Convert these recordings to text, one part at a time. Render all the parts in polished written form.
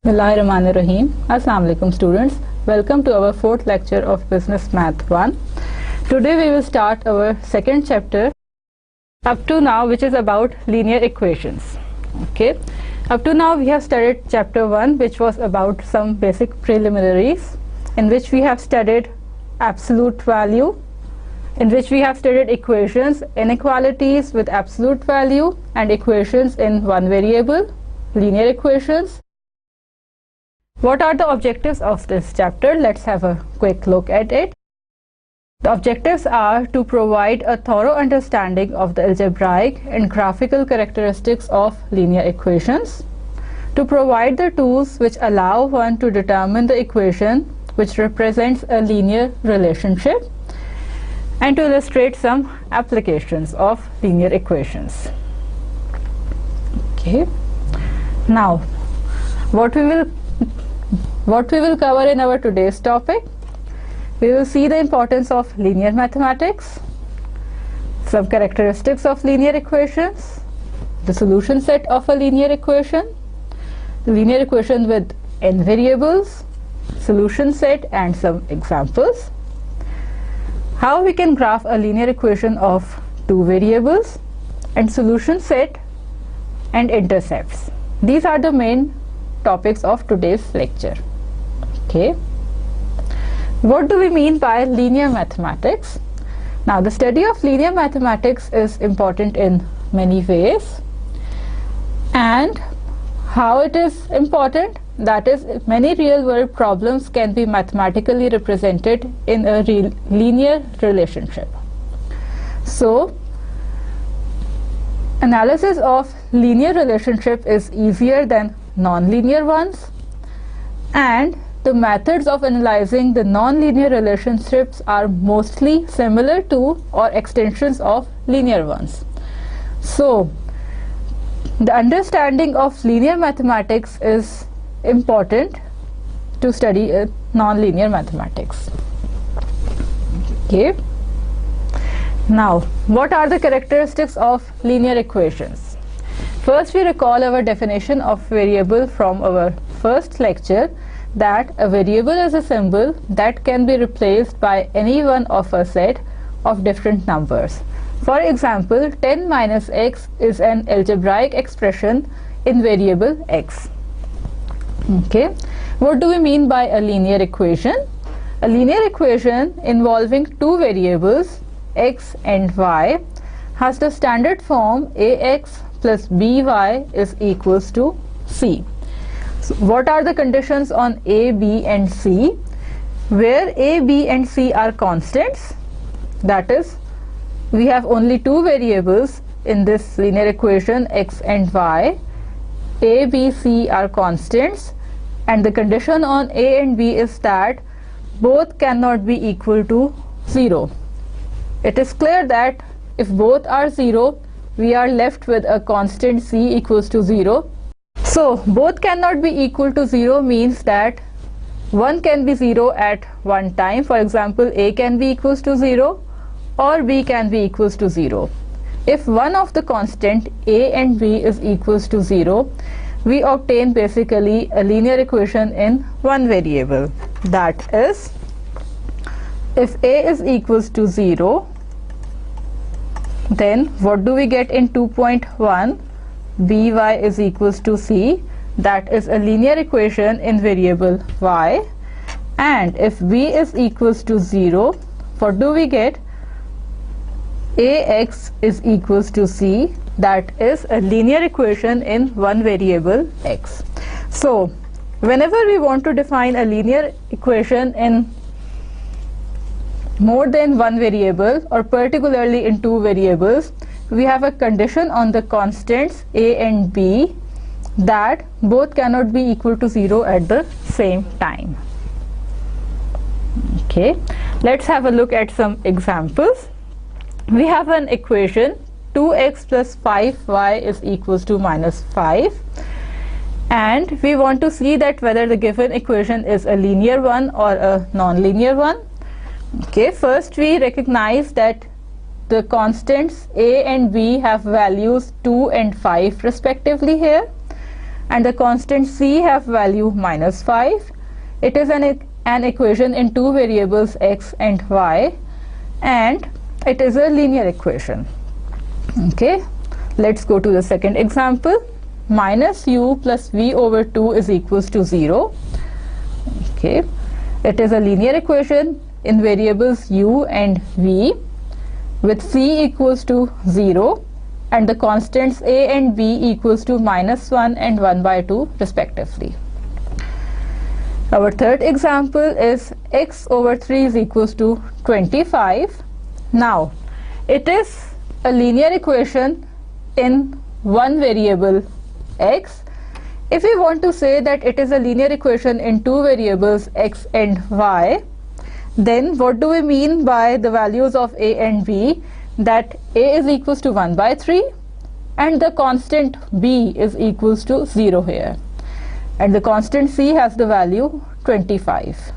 Bismillahirrahmanirrahim. Assalamu alaikum students. Welcome to our fourth lecture of Business Math 1. Today we will start our second chapter up to now, which is about linear equations. Okay. Up to now we have studied chapter 1, which was about some basic preliminaries, in which we have studied absolute value, in which we have studied equations, inequalities with absolute value, and equations in one variable, linear equations. What are the objectives of this chapter? Let's have a quick look at it. The objectives are to provide a thorough understanding of the algebraic and graphical characteristics of linear equations, to provide the tools which allow one to determine the equation which represents a linear relationship, and to illustrate some applications of linear equations. Okay. Now, what we will cover in our today's topic: we will see the importance of linear mathematics, some characteristics of linear equations, the solution set of a linear equation, the linear equation with n variables, solution set, and some examples, how we can graph a linear equation of two variables, and solution set and intercepts. These are the main topics of today's lecture. Okay. What do we mean by linear mathematics? Now, the study of linear mathematics is important in many ways, and how it is important, that is, many real world problems can be mathematically represented in a linear relationship. So, analysis of linear relationship is easier than non-linear ones, and the methods of analyzing the non-linear relationships are mostly similar to or extensions of linear ones. So, the understanding of linear mathematics is important to study non-linear mathematics. Okay. Now, what are the characteristics of linear equations? First, we recall our definition of variable from our first lecture, that a variable is a symbol that can be replaced by any one of a set of different numbers. For example, 10 minus x is an algebraic expression in variable x. Okay. What do we mean by a linear equation? A linear equation involving two variables, x and y, has the standard form ax plus by is equals to c. So, what are the conditions on a, b and c? Where a, b and c are constants, that is, we have only two variables in this linear equation, x and y, a, b, c are constants, and the condition on a and b is that both cannot be equal to 0. It is clear that if both are 0, we are left with a constant c equals to 0. So, both cannot be equal to 0 means that one can be 0 at one time. For example, a can be equals to 0 or b can be equals to 0. If one of the constant a and b is equals to 0, we obtain basically a linear equation in one variable. That is, if a is equals to 0, then what do we get in 2.1? by is equals to c, that is a linear equation in variable y. And if b is equals to 0, what do we get? ax is equals to c, that is a linear equation in one variable x. So, whenever we want to define a linear equation in more than one variable, or particularly in two variables, we have a condition on the constants a and b that both cannot be equal to 0 at the same time. Okay, let's have a look at some examples. We have an equation 2x plus 5y is equals to minus 5, and we want to see that whether the given equation is a linear one or a non-linear one. Okay, first we recognize that the constants a and b have values 2 and 5 respectively here. and the constant c have value -5. It is an equation in two variables x and y, and it is a linear equation. Okay, let's go to the second example. Minus u plus v over 2 is equals to 0. Okay, it is a linear equation in variables u and v with c equals to 0 and the constants a and b equals to -1 and 1/2 respectively. Our third example is x over 3 is equals to 25. Now, it is a linear equation in one variable x. If we want to say that it is a linear equation in two variables x and y, then what do we mean by the values of a and b? That a is equals to 1/3 and the constant b is equals to 0 here, and the constant c has the value 25.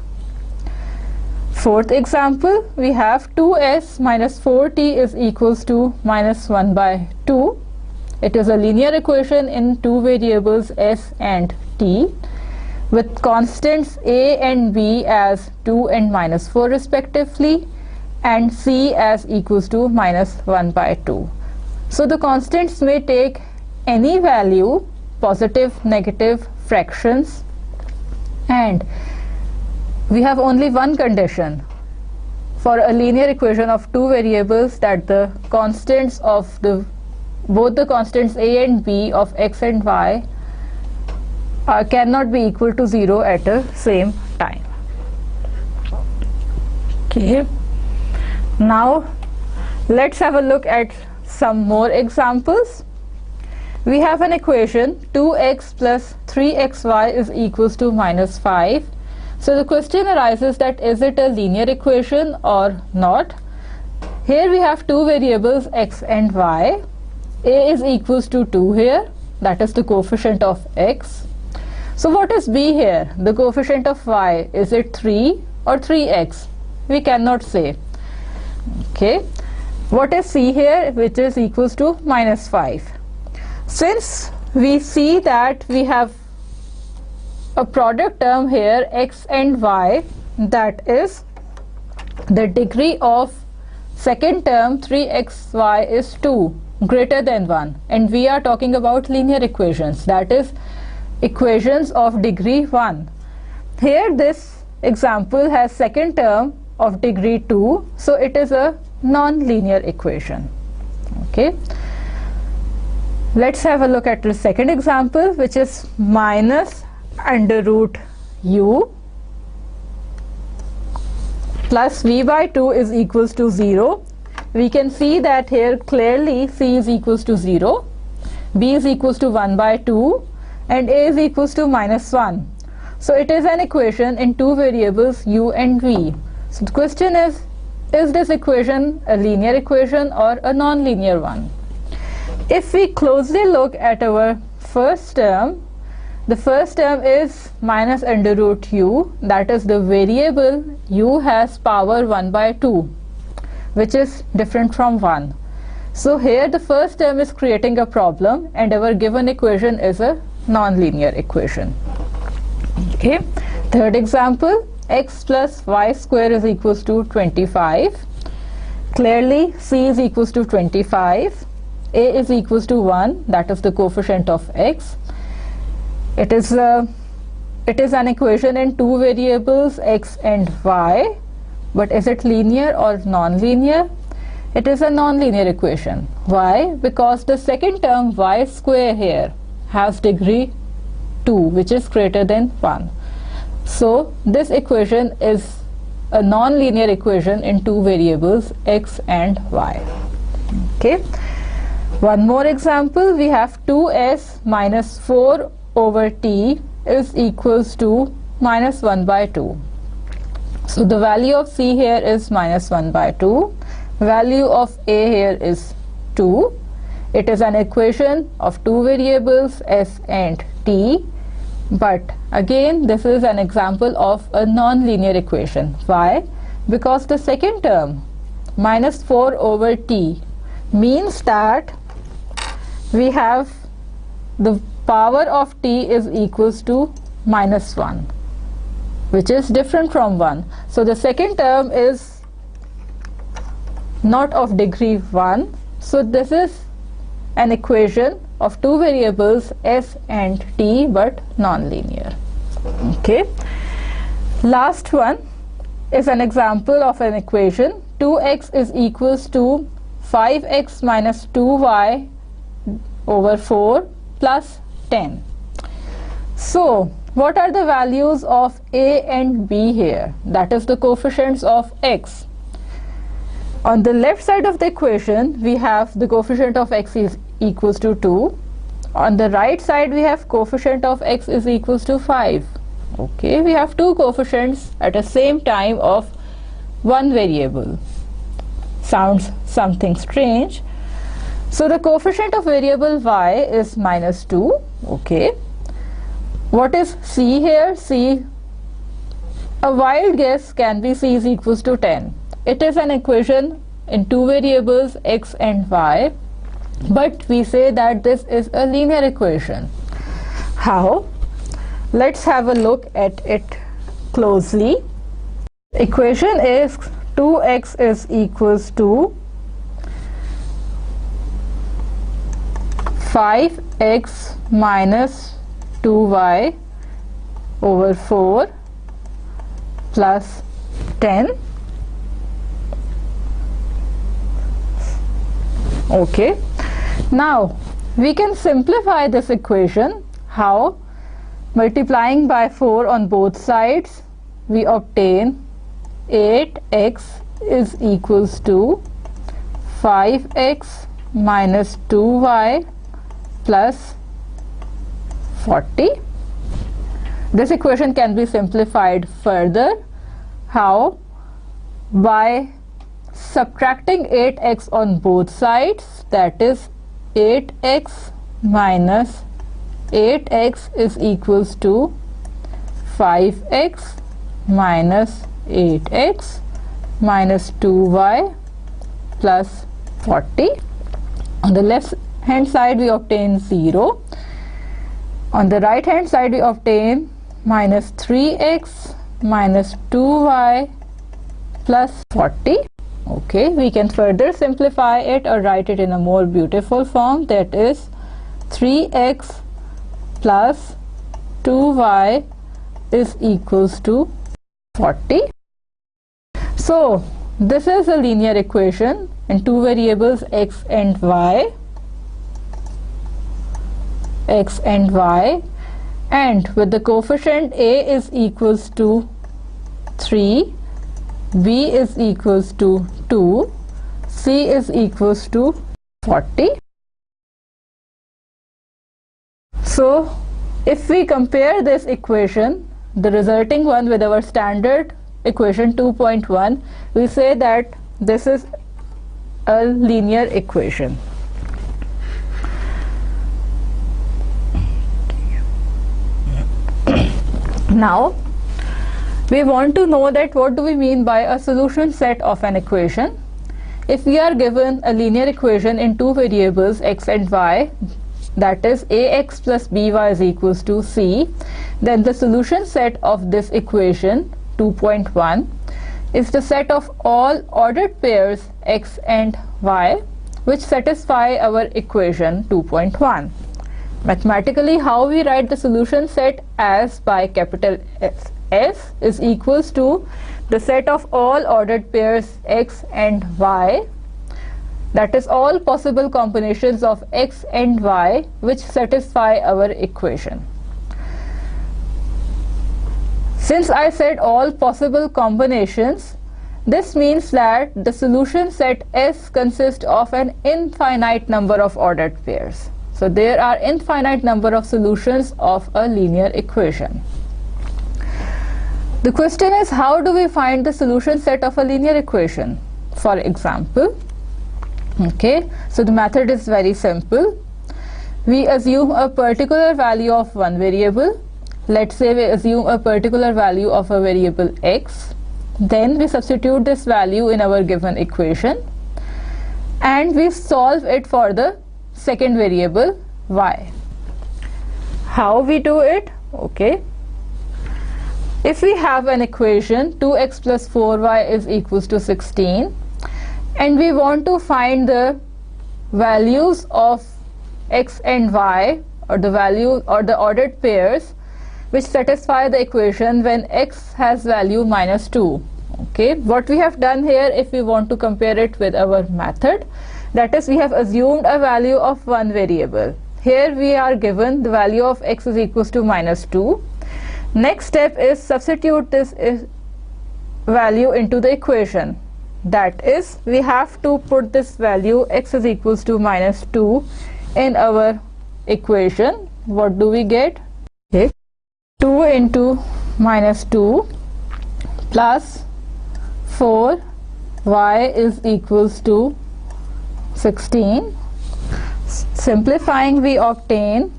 Fourth example, we have 2s minus 4t is equals to -1/2. It is a linear equation in two variables s and t with constants a and b as 2 and -4 respectively, and c as equals to -1/2. So the constants may take any value, positive, negative, fractions, and we have only one condition for a linear equation of two variables, that the constants of both the constants a and b of x and y cannot be equal to 0 at the same time. Okay, now let's have a look at some more examples. We have an equation 2x plus 3xy is equals to -5. So the question arises that is it a linear equation or not? Here we have two variables x and y. A is equals to 2 here, that is the coefficient of x. So what is b here? The coefficient of y, is it 3 or 3x? We cannot say. Okay, what is c here, which is equals to -5? Since we see that we have a product term here x and y, that is the degree of second term 3xy is 2 greater than 1, and we are talking about linear equations, that is equations of degree 1. Here this example has second term of degree 2, so it is a non-linear equation. Okay, let's have a look at the second example, which is minus under root u plus v/2 is equals to 0. We can see that here clearly c is equals to 0, b is equals to 1/2, and a is equals to -1. So it is an equation in two variables u and v. So the question is this equation a linear equation or a non-linear one? If we closely look at our first term, the first term is minus under root u, that is the variable u has power 1/2, which is different from 1. So here the first term is creating a problem, and our given equation is a non-linear equation. Okay, third example, x plus y square is equals to 25. Clearly c is equals to 25, a is equals to 1, that is the coefficient of x. It is an equation in two variables x and y, but is it linear or non-linear? It is a non-linear equation. Why? Because the second term y square here has degree 2, which is greater than 1. So this equation is a non-linear equation in two variables x and y. Okay, one more example, we have 2s minus 4 over t is equals to -1/2. So the value of c here is -1/2, value of a here is 2. It is an equation of two variables s and t, but again this is an example of a non-linear equation. Why? Because the second term -4 over t means that we have the power of t is equals to -1, which is different from 1. So the second term is not of degree 1. So this is an equation of two variables s and t but non-linear. Okay. Last one is an example of an equation. 2x is equals to 5x minus 2y over 4 plus 10. So what are the values of a and b here? That is the coefficients of x. On the left side of the equation we have the coefficient of x is equals to 2. On the right side we have coefficient of x is equals to 5. Okay, we have two coefficients at the same time of one variable. Sounds something strange. So the coefficient of variable y is -2. Okay. What is c here? C, a wild guess can be c is equals to 10. It is an equation in two variables x and y, but we say that this is a linear equation. How? Let's have a look at it closely. Equation is 2x is equals to 5x minus 2y over 4 plus 10. Okay, now we can simplify this equation. How? Multiplying by 4 on both sides, we obtain 8x is equals to 5x minus 2y plus 40. This equation can be simplified further. How? By subtracting 8x on both sides, that is 8x minus 8x is equals to 5x minus 8x minus 2y plus 40. On the left hand side we obtain 0. On the right hand side we obtain minus 3x minus 2y plus 40. Okay, we can further simplify it or write it in a more beautiful form, that is 3x plus 2y is equals to 40. So this is a linear equation in two variables x and y, and with the coefficient a is equals to 3, b is equals to 2, c is equals to 40. So if we compare this equation, the resulting one, with our standard equation 2.1, we say that this is a linear equation. Now we want to know that what do we mean by a solution set of an equation. If we are given a linear equation in two variables x and y, that is ax plus by is equals to c, then the solution set of this equation 2.1 is the set of all ordered pairs x and y which satisfy our equation 2.1. Mathematically, how we write the solution set? As by capital S is equals to the set of all ordered pairs x and y, that is all possible combinations of x and y which satisfy our equation. Since I said all possible combinations, this means that the solution set S consists of an infinite number of ordered pairs. So there are infinite number of solutions of a linear equation. The question is, how do we find the solution set of a linear equation? For example, okay, so the method is very simple. We assume a particular value of one variable. Let's say we assume a particular value of a variable x. Then we substitute this value in our given equation and we solve it for the second variable y. How we do it? Okay. If we have an equation 2x plus 4y is equals to 16 and we want to find the values of x and y, or the value or the ordered pairs which satisfy the equation when x has value minus 2. Okay, what we have done here, if we want to compare it with our method, that is, we have assumed a value of one variable. Here we are given the value of x is equals to minus 2. Next step is substitute this value into the equation. That is, we have to put this value x is equals to minus 2 in our equation. What do we get? Okay. 2 into minus 2 plus 4 y is equals to 16. Simplifying, we obtain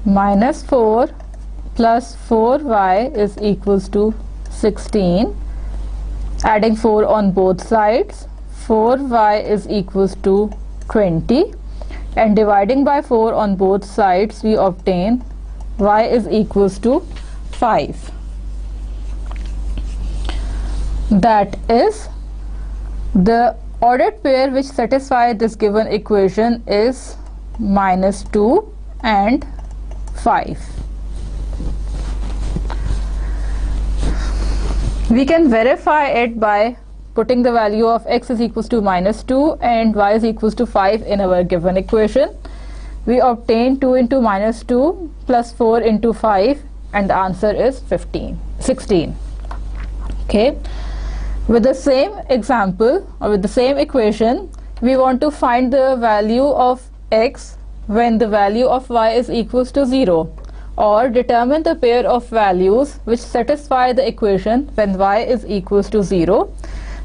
minus 4 plus 4y is equals to 16. Adding 4 on both sides, 4y is equals to 20, and dividing by 4 on both sides, we obtain y is equals to 5. That is, the ordered pair which satisfy this given equation is minus 2 and 5. We can verify it by putting the value of x is equals to minus 2 and y is equals to 5 in our given equation. We obtain 2 into minus 2 plus 4 into 5, and the answer is 16. Okay. With the same example, or with the same equation, we want to find the value of x when the value of y is equals to 0, or determine the pair of values which satisfy the equation when y is equals to 0.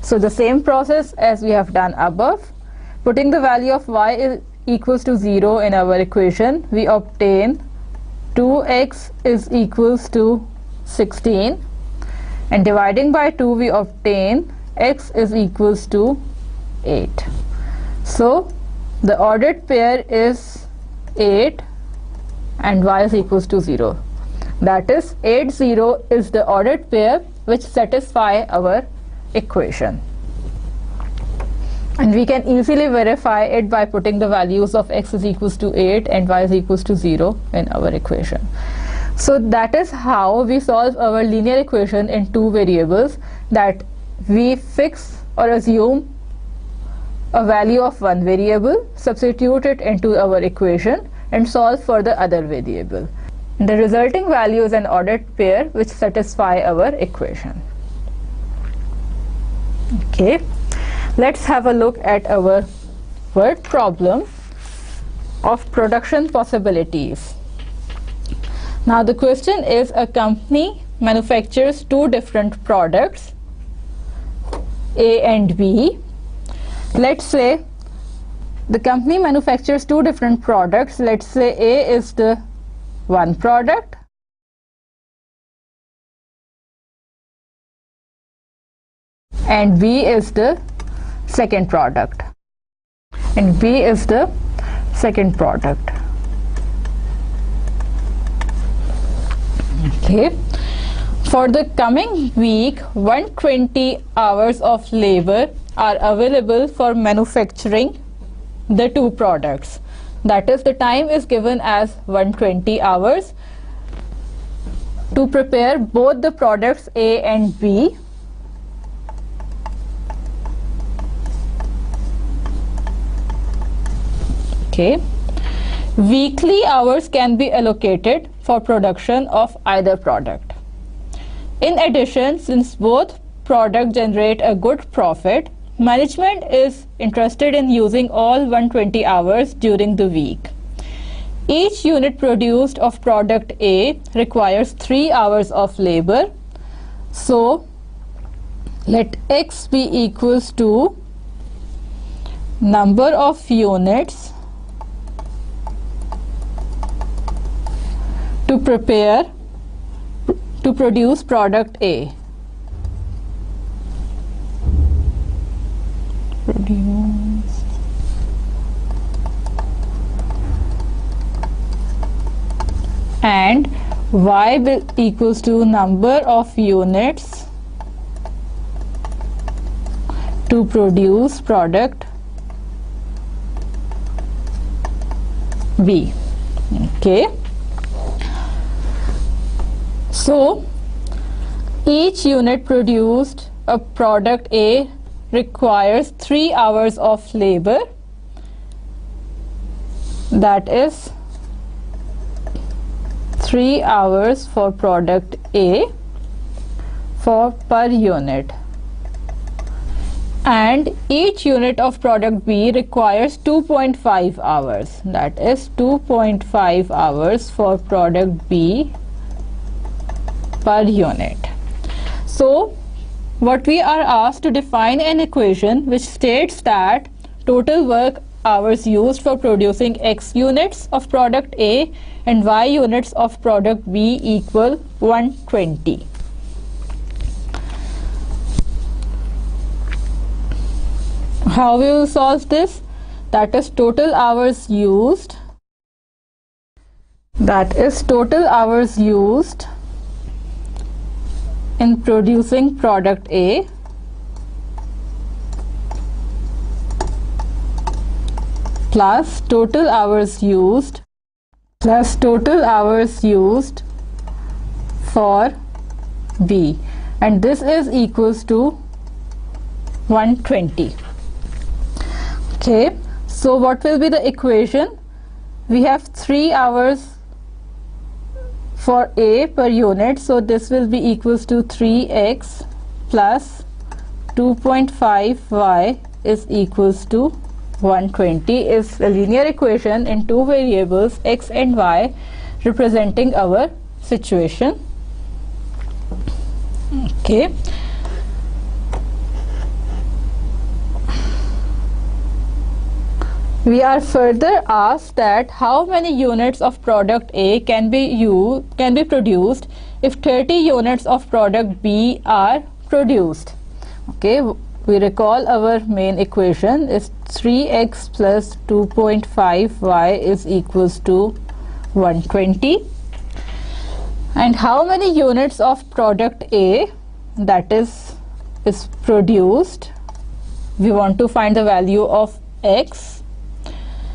So the same process as we have done above. Putting the value of y is equals to 0 in our equation, we obtain 2x is equals to 16, and dividing by 2 we obtain x is equals to 8. So the ordered pair is 8 and y is equals to 0. That is, 8, 0 is the ordered pair which satisfy our equation. And we can easily verify it by putting the values of x is equals to 8 and y is equals to 0 in our equation. So that is how we solve our linear equation in two variables, that we fix or assume a value of one variable, substitute it into our equation, and solve for the other variable. The resulting value is an ordered pair which satisfy our equation. Okay, let's have a look at our word problem of production possibilities. Now the question is, a company manufactures two different products, A and B. Let's say the company manufactures two different products. Let's say A is the one product and B is the second product, and B is the second product. Okay. For the coming week, 120 hours of labor are available for manufacturing the two products. That is, the time is given as 120 hours to prepare both the products A and B. Okay. Weekly hours can be allocated for production of either product. In addition, since both products generate a good profit, management is interested in using all 120 hours during the week. Each unit produced of product A requires 3 hours of labor. So let X be equals to number of units to produce product A. and y equals to number of units to produce product B. Okay, so each unit produced a product A requires 3 hours of labor, that is 3 hours for product A for per unit, and each unit of product B requires 2.5 hours, that is 2.5 hours for product B per unit. So what we are asked to define an equation which states that total work hours used for producing X units of product A and Y units of product B equal 120. How we will solve this? That is total hours used, in producing product A plus total hours used for B, and this is equals to 120. Okay, so what will be the equation? We have 3 hours for A per unit, so this will be equals to 3x plus 2.5y is equals to 120, is a linear equation in two variables x and y representing our situation. Okay, we are further asked that how many units of product A can be produced if 30 units of product B are produced. Okay, we recall our main equation is 3x plus 2.5y is equals to 120, and how many units of product A that is produced, we want to find the value of x.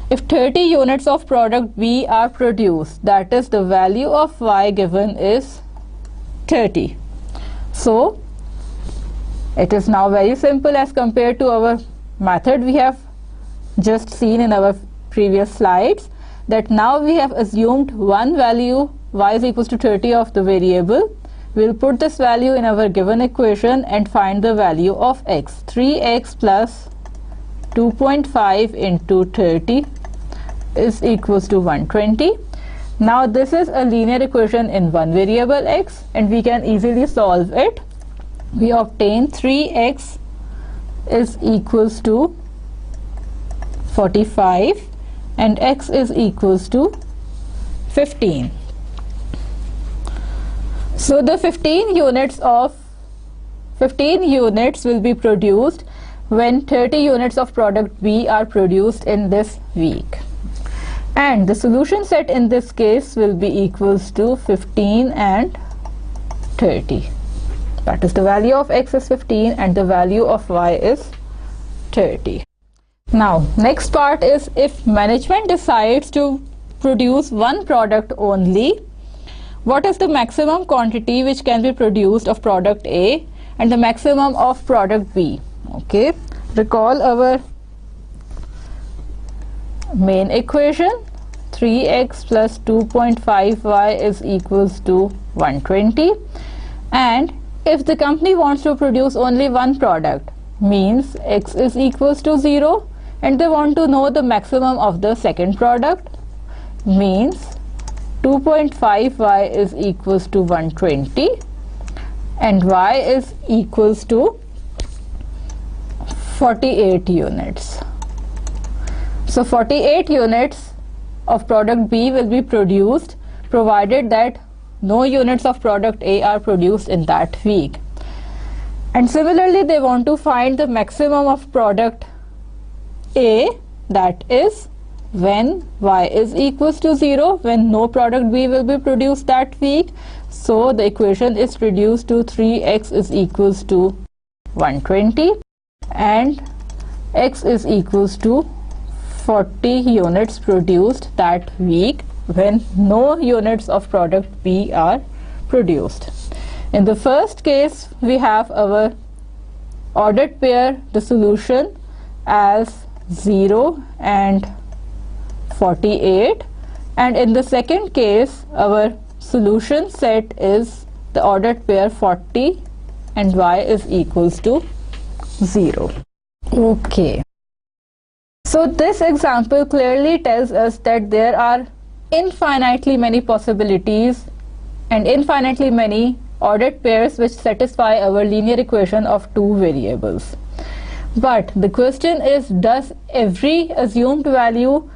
If 30 units of product B are produced, that is the value of y given is 30. So it is now very simple as compared to our method we have just seen in our previous slides, that now we have assumed one value y is equals to 30 of the variable. We will put this value in our given equation and find the value of x. 3x plus 2.5 into 30 is equals to 120. Now this is a linear equation in one variable x, and we can easily solve it. We obtain 3x is equals to 45 and x is equals to 15. So the 15 units will be produced when 30 units of product B are produced in this week, and the solution set in this case will be equals to 15 and 30. That is, the value of x is 15 and the value of y is 30. Now next part is, if management decides to produce one product only, what is the maximum quantity which can be produced of product A and the maximum of product B? Okay, recall our main equation, 3x plus 2.5y is equals to 120, and if the company wants to produce only one product, means x is equals to 0, and they want to know the maximum of the second product, means 2.5y is equals to 120 and y is equals to 48 units. So 48 units of product B will be produced provided that no units of product A are produced in that week. And similarly, they want to find the maximum of product A, that is when y is equals to 0, when no product B will be produced that week. So the equation is reduced to 3x is equals to 120 and x is equals to 40 units produced that week when no units of product B are produced. In the first case, we have our ordered pair, the solution, as 0 and 48, and in the second case our solution set is the ordered pair 40 and y is equals to 0. Okay, so this example clearly tells us that there are infinitely many possibilities and infinitely many ordered pairs which satisfy our linear equation of two variables. But the question is, does every assumed value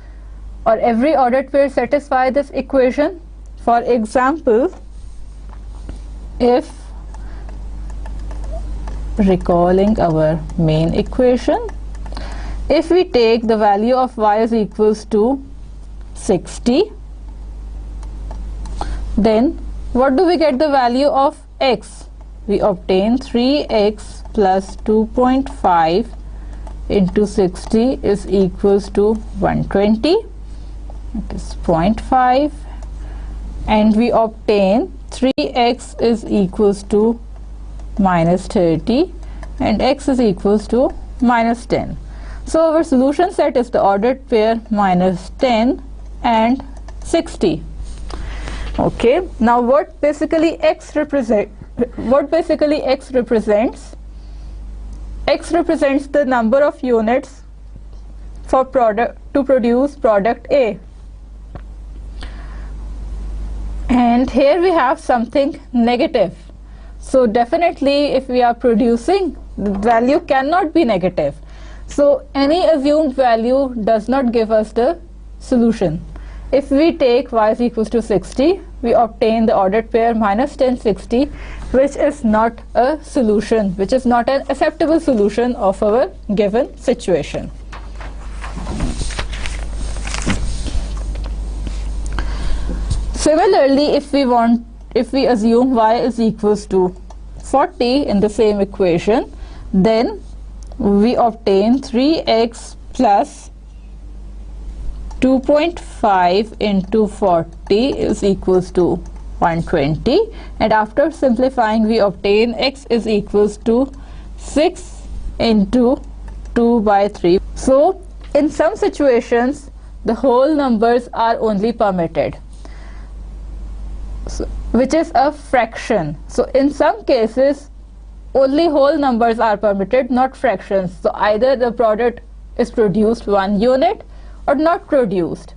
or every ordered pair satisfy this equation? For example, if recalling our main equation, if we take the value of y is equals to 60, then what do we get the value of x? We obtain 3x plus 2.5 into 60 is equals to 120. It is 0.5, and we obtain 3x is equals to minus 30 and x is equals to minus 10. So our solution set is the ordered pair minus 10 and 60. Okay, now what basically x represents? X represents the number of units for product to produce product A. And here we have something negative. So definitely if we are producing, the value cannot be negative. So any assumed value does not give us the solution. If we take y is equals to 60, we obtain the ordered pair minus 10, 60, which is not a solution, which is not an acceptable solution of our given situation. Similarly, if we assume y is equals to 40 in the same equation, then we obtain 3x plus 2.5 into 40 is equals to 120, and after simplifying we obtain x is equals to 6 into 2 by 3. So in some situations the whole numbers are only permitted, which is a fraction. So in some cases only whole numbers are permitted, not fractions. So either the product is produced 1 unit or not produced.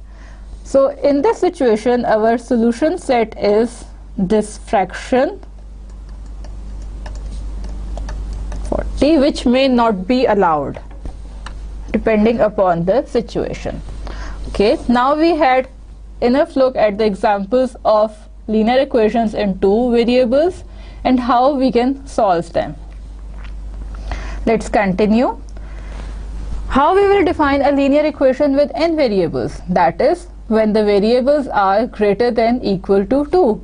So in this situation our solution set is this fraction 40, which may not be allowed depending upon the situation. Okay, now we had enough look at the examples of linear equations in two variables and how we can solve them. Let's continue. How we will define a linear equation with n variables, that is when the variables are greater than equal to 2.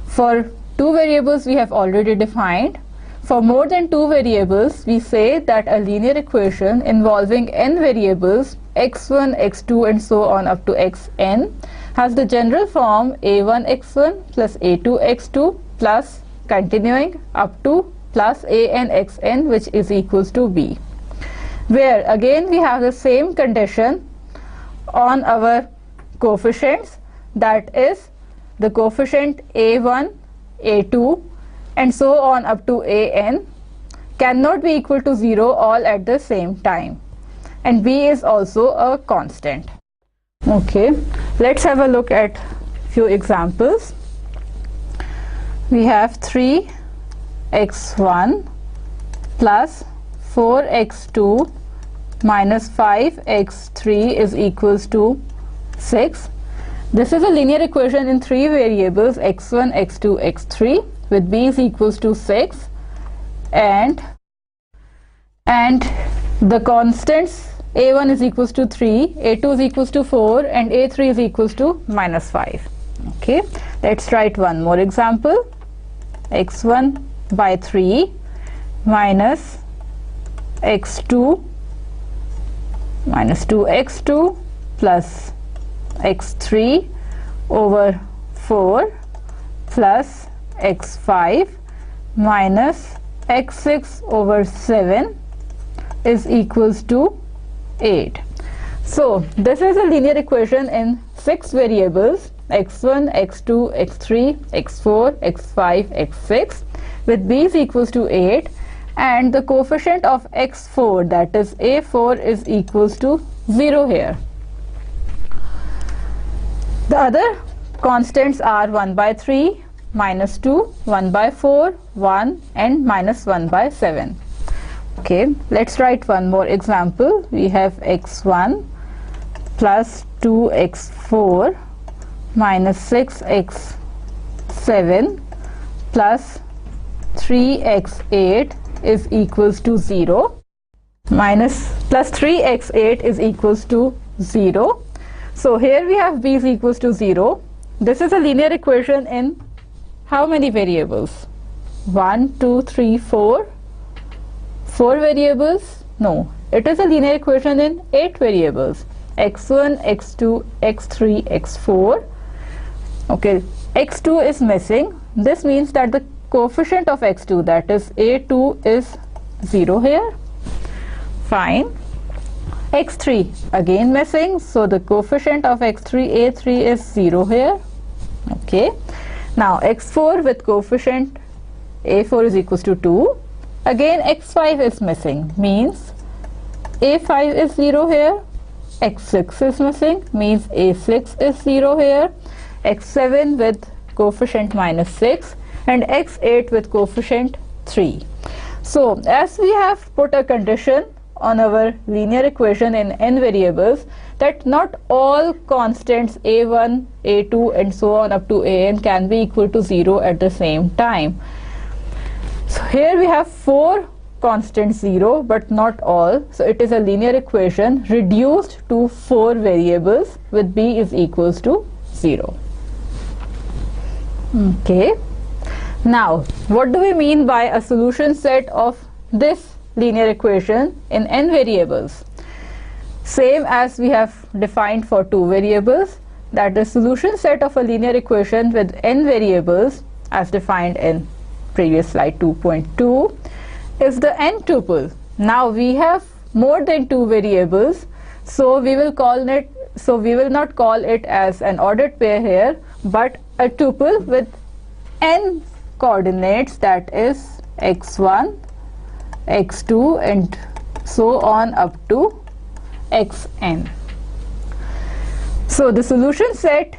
For two variables we have already defined. For more than two variables we say that a linear equation involving n variables, x1, x2 and so on up to xn, has the general form a1 x1 plus a2 x2 plus continuing up to plus an xn, which is equals to b, where again we have the same condition on our coefficients, that is the coefficient a1, a2 and so on up to an cannot be equal to 0 all at the same time, and b is also a constant. Okay, let's have a look at few examples. We have 3x1 plus 4x2 minus 5x3 is equals to 6. This is a linear equation in three variables, x1, x2, x3, with b is equals to 6, and the constants a1 is equals to 3, a2 is equals to 4, and a3 is equals to minus 5. Okay, let's write one more example. x1 by 3 minus x2 minus 2x2 plus x3 over 4 plus x5 minus x6 over 7 is equals to 8. So this is a linear equation in 6 variables: x1, x2, x3, x4, x5, x6, with b is equals to 8, and the coefficient of x4, that is a4, is equals to 0 here. The other constants are 1 by 3, minus 2, 1 by 4, 1, and minus 1 by 7. Okay, let's write one more example. We have x1 plus 2x4 minus 6x7 plus 3x8 is equals to 0. Plus 3x8 is equals to 0. So here we have b is equals to 0. This is a linear equation in how many variables? 1, 2, 3, 4. 4 variables? No, it is a linear equation in 8 variables: x1, x2, x3, x4. Okay, x2 is missing. This means that the coefficient of x2, that is a2, is 0 here. Fine. x3 again missing, so the coefficient of x3, a3, is 0 here. Okay, now x4 with coefficient a4 is equals to 2. Again x5 is missing, means a5 is 0 here. x6 is missing, means a6 is 0 here. x7 with coefficient minus 6, and x8 with coefficient 3. So as we have put a condition on our linear equation in n variables that not all constants a1, a2, and so on up to an can be equal to 0 at the same time. So here we have 4 constants 0, but not all. So it is a linear equation reduced to 4 variables with b is equals to 0. Okay. Now, what do we mean by a solution set of this linear equation in n variables? Same as we have defined for 2 variables, that the solution set of a linear equation with n variables, as defined in previous slide 2.2, is the n tuple. Now we have more than 2 variables, so we will not call it as an ordered pair here, but a tuple with n coordinates, that is x1, x2, and so on up to xn. So the solution set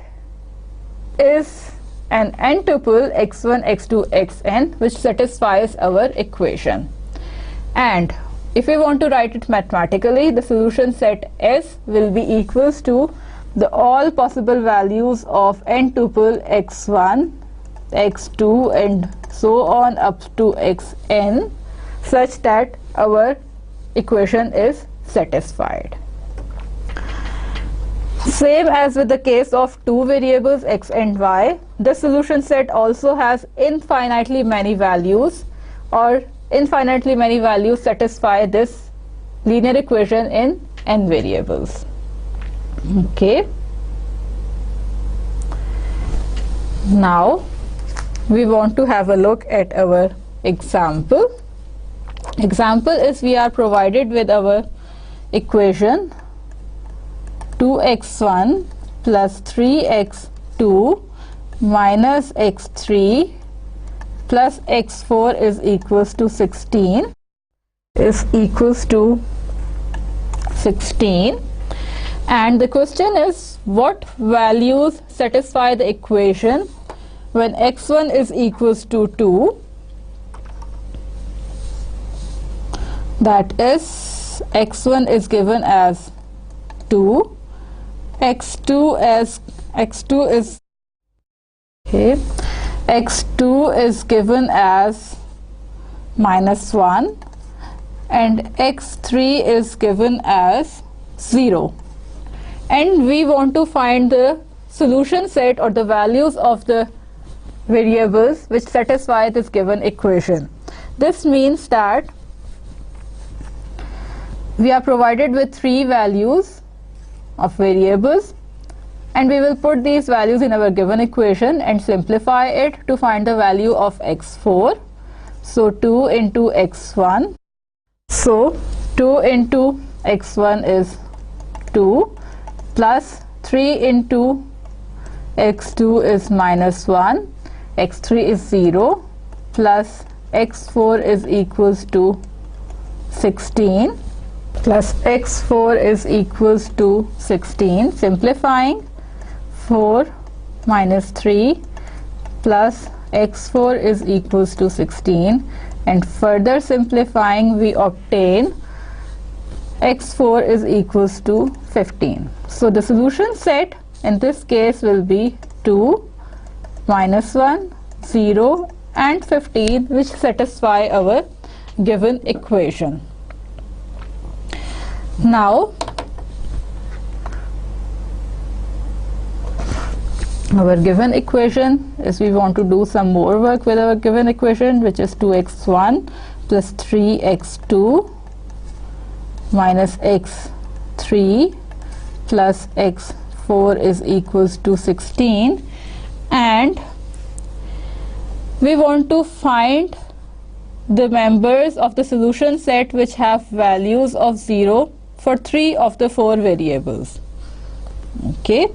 is an n tuple x1, x2, xn, which satisfies our equation. And if we want to write it mathematically, the solution set S will be equals to the all possible values of n tuple x1, x2, and so on up to xn, such that our equation is satisfied. Same as with the case of 2 variables x and y, the solution set also has infinitely many values, or infinitely many values satisfy this linear equation in n variables. Okay. Now we want to have a look at our example. Example is we are provided with our equation 2x1 plus 3x2 minus x3 plus x4 is equals to 16 and the question is what values satisfy the equation when x1 is equals to 2, that is x1 is given as 2, x2 is given as minus 1, and x3 is given as 0, and we want to find the solution set or the values of the variables which satisfy this given equation. This means that we are provided with 3 values of variables, and we will put these values in our given equation and simplify it to find the value of x4. So 2 into x1, so 2 into x1 is 2, plus 3 into x2 is -1, x3 is 0, plus x4 is equals to 16, plus x4 is equals to 16. Simplifying, 4 minus 3 plus x4 is equals to 16, and further simplifying we obtain x4 is equals to 15. So the solution set in this case will be 2, -1, 0 and 15, which satisfy our given equation. Now our given equation is, we want to do some more work with our given equation, which is 2x1 plus 3x2 minus x3 plus x4 is equals to 16, and we want to find the members of the solution set which have values of 0 for 3 of the 4 variables. Okay,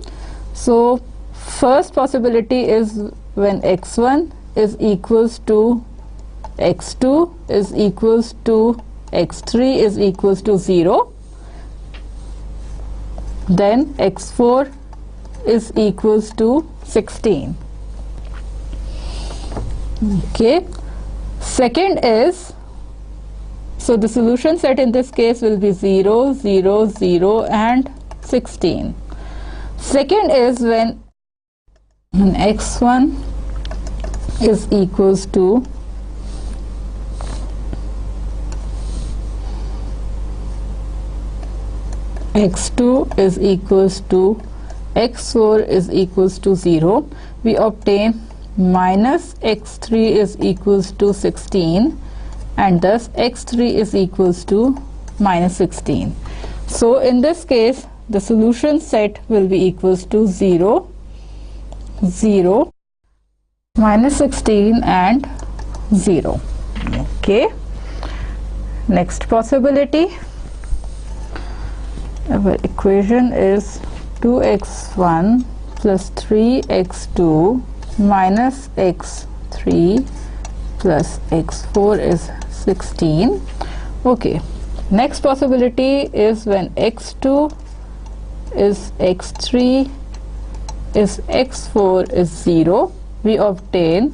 so first possibility is when x1 is equals to x2 is equals to x3 is equals to 0, then x4 is equals to 16. Okay, second is, so the solution set in this case will be 0, 0, 0 and 16. Second is when x1 is equals to x2 is equals to x4 is equals to 0, we obtain minus x3 is equals to 16, and thus x3 is equals to minus 16. So in this case the solution set will be equals to 0, 0, minus 16 and 0. Okay, next possibility, our equation is 2x1 plus 3x2 minus x3 plus x4 is 16. Okay, next possibility is when x2 is x3 is x4 is 0, we obtain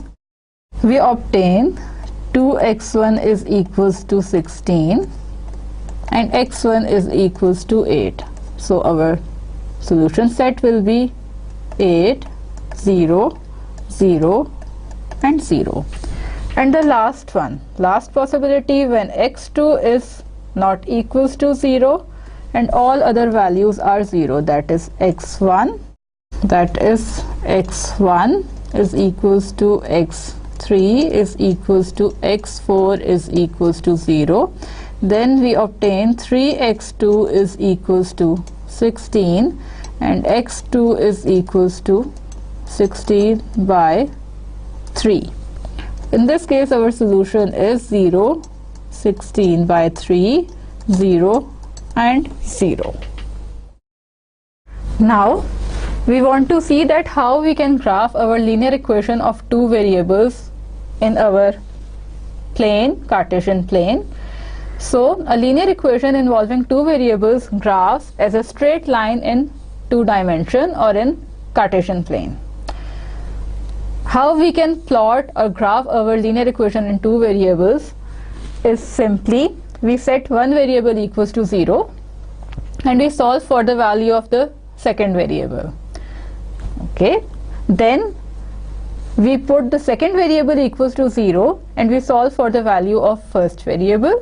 2x1 is equals to 16 and x1 is equals to 8. So our solution set will be 8, 0, 0 and 0. And the last one, last possibility, when x2 is not equals to 0 and all other values are 0, that is x1 is equals to x3 is equals to x4 is equals to 0, then we obtain 3x2 is equals to 16 and x2 is equals to 16 by 3. In this case our solution is 0, 16 by 3, 0 and 0. Now we want to see that how we can graph our linear equation of 2 variables in our plane, Cartesian plane. So a linear equation involving 2 variables graphs as a straight line in 2 dimension or in Cartesian plane. How we can plot or graph our linear equation in 2 variables is simply we set one variable equals to 0 and we solve for the value of the second variable. Okay, then we put the second variable equals to 0 and we solve for the value of first variable.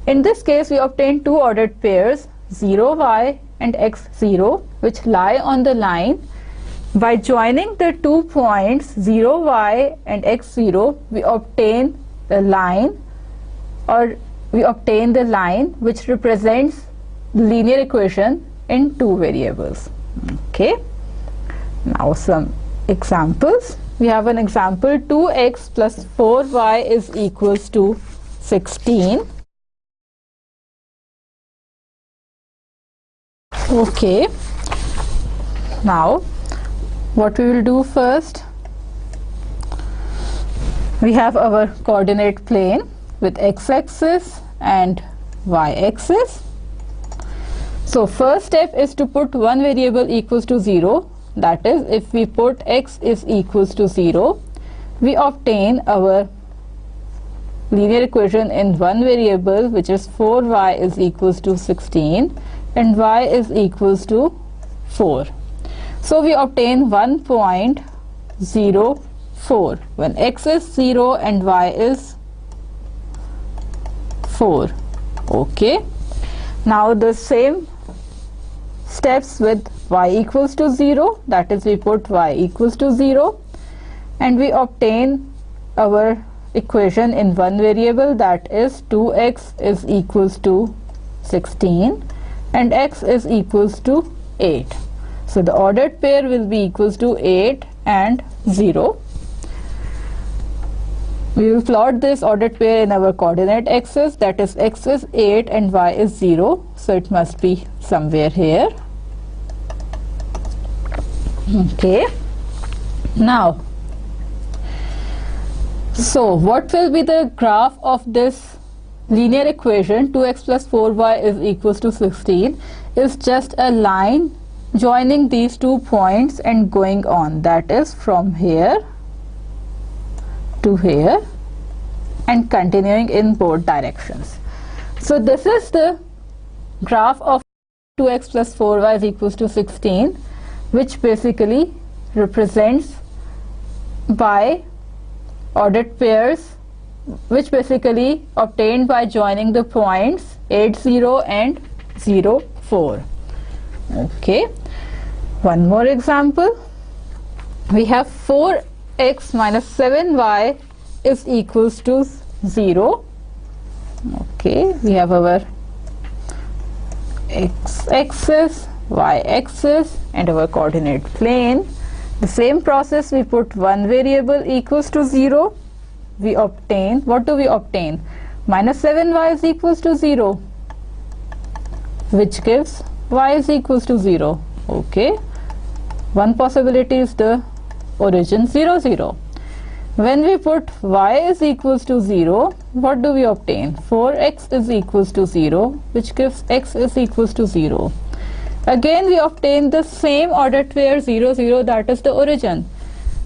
In this case we obtain 2 ordered pairs 0y and x0 which lie on the line. By joining the 2 points 0y and x0, we obtain the line, or we obtain the line which represents the linear equation in 2 variables. Okay. Now some examples. We have an example: 2x plus 4y is equals to 16. Okay. Now what we will do first, we have our coordinate plane with x-axis and y-axis. So first step is to put one variable equals to 0. That is, if we put x is equals to 0, we obtain our linear equation in one variable, which is 4y is equals to 16 and y is equals to 4. So we obtain 1.04 when x is 0 and y is 4. Okay. Now the same steps with y equals to 0, that is, we put y equals to 0 and we obtain our equation in one variable, that is 2x is equals to 16 and x is equals to 8. So the ordered pair will be equals to 8 and 0. We will plot this ordered pair in our coordinate axis, that is x is 8 and y is 0. So it must be somewhere here. Okay. Now, so what will be the graph of this linear equation 2x plus 4y is equals to 16? Is just a line joining these 2 points and going on, that is from here to here and continuing in both directions. So this is the graph of 2x plus 4y is equals to 16, which basically represents by ordered pairs, which basically obtained by joining the points 8, 0 and 0, 4. Okay. One more example. We have 4x minus 7y is equals to 0. Okay. We have our x-axis, y-axis and our coordinate plane. The same process, we put one variable equals to 0. We obtain, what do we obtain? Minus 7y is equals to 0, which gives y is equals to 0. Okay. One possibility is the origin 0, 0. When we put y is equals to 0, what do we obtain? 4x is equals to 0, which gives x is equals to 0. Again we obtain the same ordered pair 0, 0, that is the origin,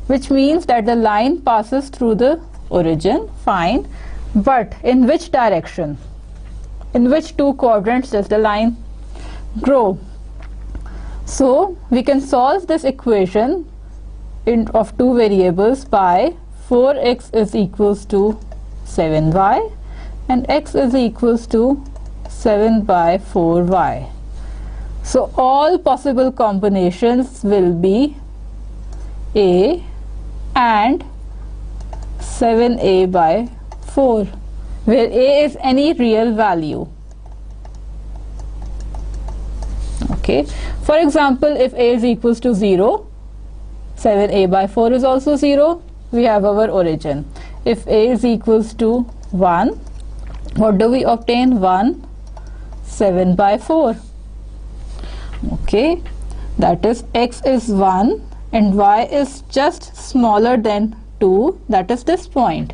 which means that the line passes through the origin. Fine. But in which direction? In which 2 quadrants does the line grow? So we can solve this equation of 2 variables by 4x is equals to 7y and x is equals to 7 by 4y. So all possible combinations will be a and 7a by 4, where a is any real value. Okay. For example, if a is equals to 0, 7a by 4 is also 0. We have our origin. If a is equals to 1, what do we obtain? 1, 7 by 4. Okay, that is x is 1 and y is just smaller than 2, that is this point.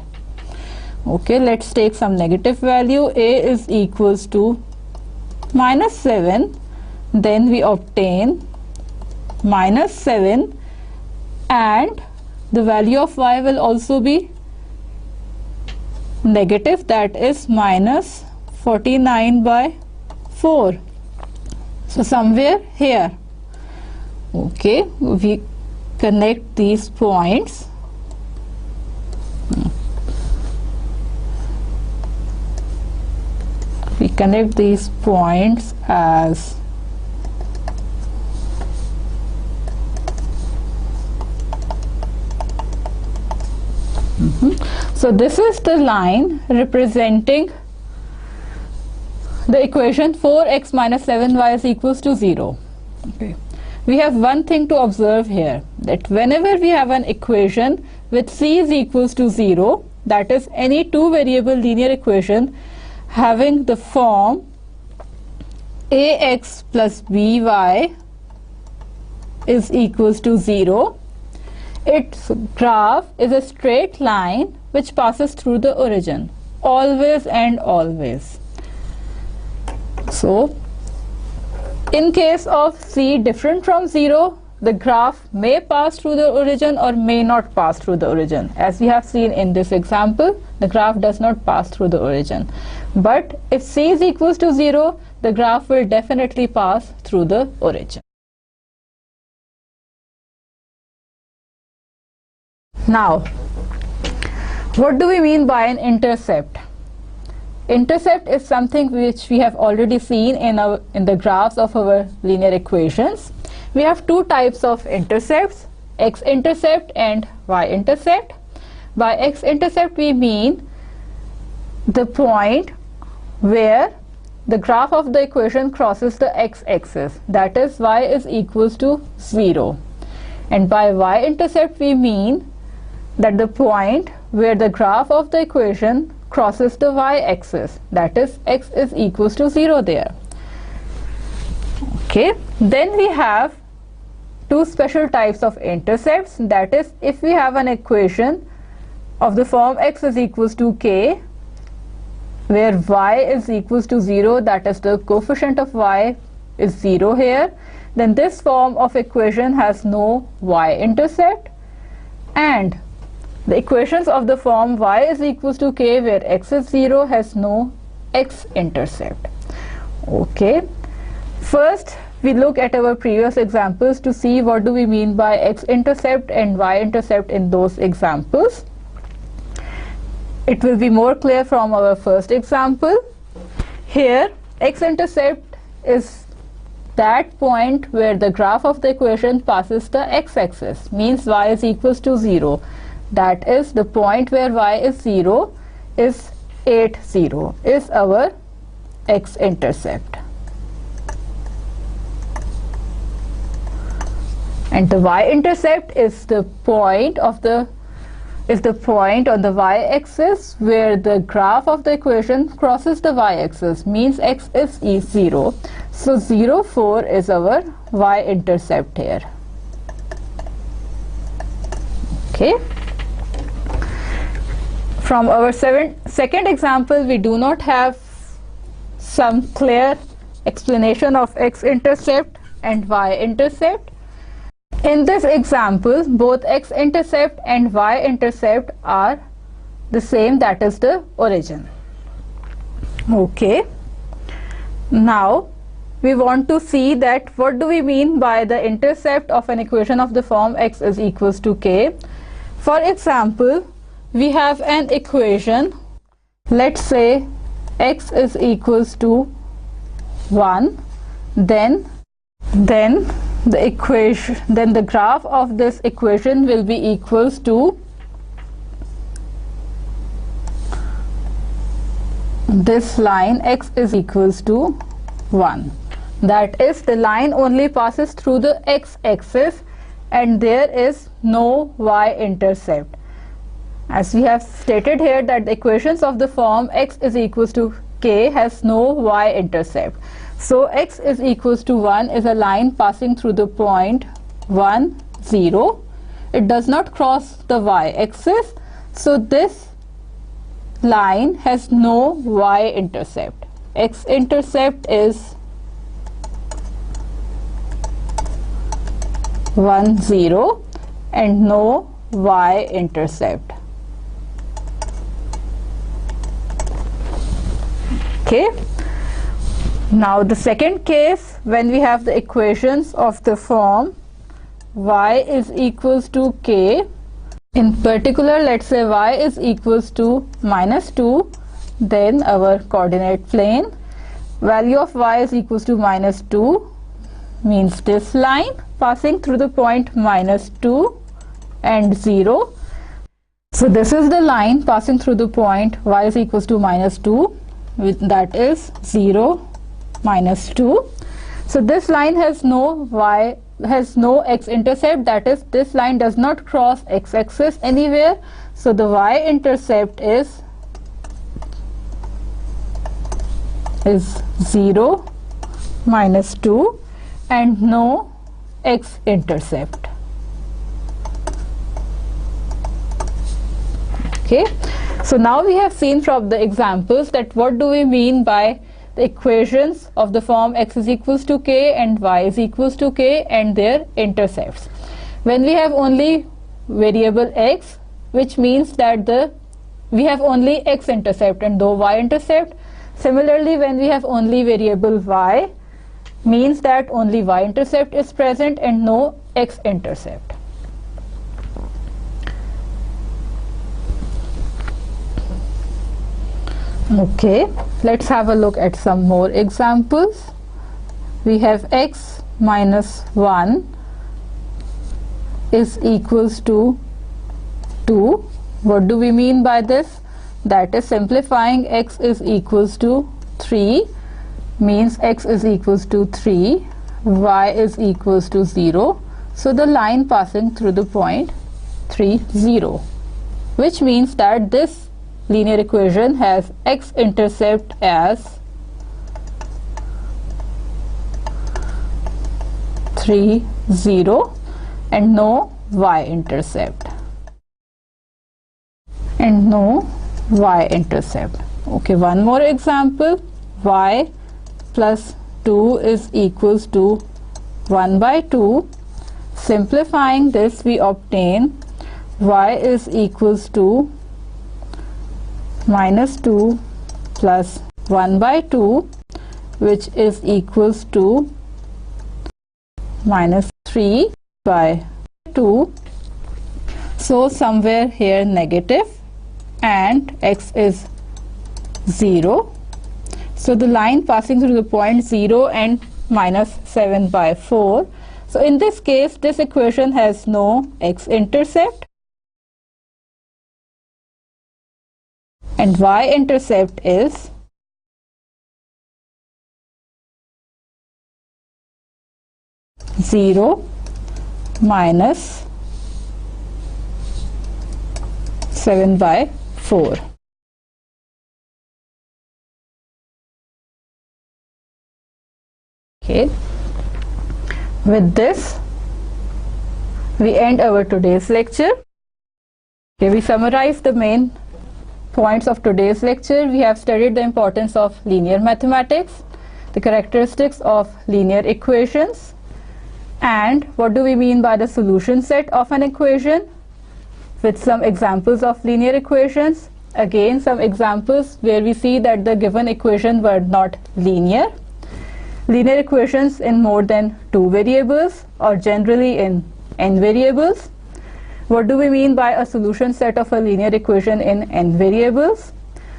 Okay, let's take some negative value. A is equals to minus 7, then we obtain minus 7 and the value of y will also be negative, that is minus 49 by 4. So somewhere here. Okay, we connect these points. We connect these points as So this is the line representing the equation 4x minus 7y is equals to 0. Okay. We have one thing to observe here, that whenever we have an equation with c is equals to 0, that is any two variable linear equation having the form ax plus by is equals to 0, its graph is a straight line which passes through the origin, always and always. So, in case of c different from 0, the graph may pass through the origin or may not pass through the origin. As we have seen in this example, the graph does not pass through the origin. But if c is equals to 0, the graph will definitely pass through the origin. Now, what do we mean by an intercept? Intercept is something which we have already seen in the graphs of our linear equations. We have two types of intercepts, x-intercept and y-intercept. By x-intercept we mean the point where the graph of the equation crosses the x-axis, that is y is equals to 0. And by y-intercept we mean that the point where the graph of the equation crosses the y-axis, that is x is equals to 0 there. Okay, then we have two special types of intercepts, that is if we have an equation of the form x is equals to k where y is equals to 0, that is the coefficient of y is 0 here, then this form of equation has no y-intercept, and the equations of the form y is equals to k where x is 0 has no x-intercept. Okay, first we look at our previous examples to see what do we mean by x-intercept and y-intercept in those examples. It will be more clear from our first example. Here x-intercept is that point where the graph of the equation passes the x-axis, means y is equals to 0. That is the point where y is 0 is 8, 0 is our x-intercept. And the y-intercept is the point on the y-axis where the graph of the equation crosses the y-axis, means x is 0. So 0, 4 is our y-intercept here. Okay. From our second example, we do not have some clear explanation of x-intercept and y-intercept. In this example, both x-intercept and y-intercept are the same, that is the origin. Okay. Now, we want to see that what do we mean by the intercept of an equation of the form x is equals to k. For example, we have an equation, let's say x is equals to 1, then the graph of this equation will be equals to this line x is equals to 1. That is, the line only passes through the x-axis and there is no y-intercept. As we have stated here that the equations of the form x is equals to k has no y-intercept. So x is equals to 1 is a line passing through the point 1, 0. It does not cross the y-axis, so this line has no y-intercept. X-intercept is 1, 0 and no y-intercept. Okay. Now the second case, when we have the equations of the form y is equals to k, in particular let's say y is equals to -2, then our coordinate plane, value of y is equals to minus 2 means this line passing through the point minus 2 and 0. So this is the line passing through the point y is equals to minus 2, that is 0, minus 2. So this line has no x-intercept, that is this line does not cross x-axis anywhere. So the y-intercept is 0, minus 2 and no x-intercept. Okay, so now we have seen from the examples that what do we mean by the equations of the form x is equals to k and y is equals to k and their intercepts. When we have only variable x, which means that we have only x-intercept and no y-intercept. Similarly, when we have only variable y, means that only y-intercept is present and no x-intercept. Okay, let's have a look at some more examples. We have x minus 1 is equals to 2. What do we mean by this? That is simplifying x is equals to 3 means x is equals to 3, y is equals to 0. So the line passing through the point 3, 0, which means that this linear equation has x-intercept as 3, 0 and no y-intercept. Okay, one more example. Y plus 2 is equals to 1 by 2. Simplifying this, we obtain y is equals to minus 2 plus 1 by 2, which is equals to minus 3 by 2. So somewhere here negative and x is 0. So the line passing through the point 0 and minus 7 by 4. So in this case, this equation has no x-intercept and y-intercept is 0, minus 7 by 4. Okay, with this we end our today's lecture. Okay, we summarize the main points of today's lecture. We have studied the importance of linear mathematics, the characteristics of linear equations, and what do we mean by the solution set of an equation, with some examples of linear equations. Again, some examples where we see that the given equation were not linear. Linear equations in more than 2 variables or generally in n variables. What do we mean by a solution set of a linear equation in n variables?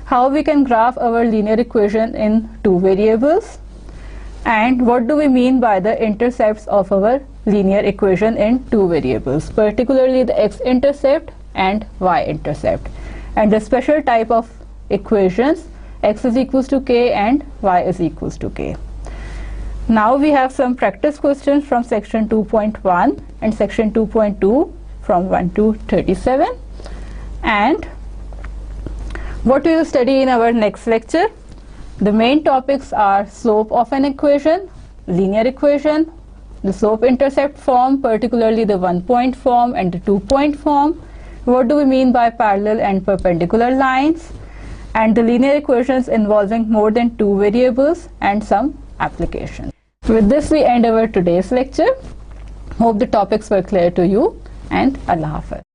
How we can graph our linear equation in 2 variables? And what do we mean by the intercepts of our linear equation in 2 variables, particularly the x-intercept and y-intercept, and the special type of equations x is equals to k and y is equals to k. Now we have some practice questions from section 2.1 and section 2.2 from 1 to 37. And what we will study in our next lecture? The main topics are slope of an equation, linear equation, the slope-intercept form, particularly the 1-point form and the 2-point form. What do we mean by parallel and perpendicular lines? And the linear equations involving more than 2 variables and some applications. With this we end our today's lecture. Hope the topics were clear to you, and Allah Hafiz.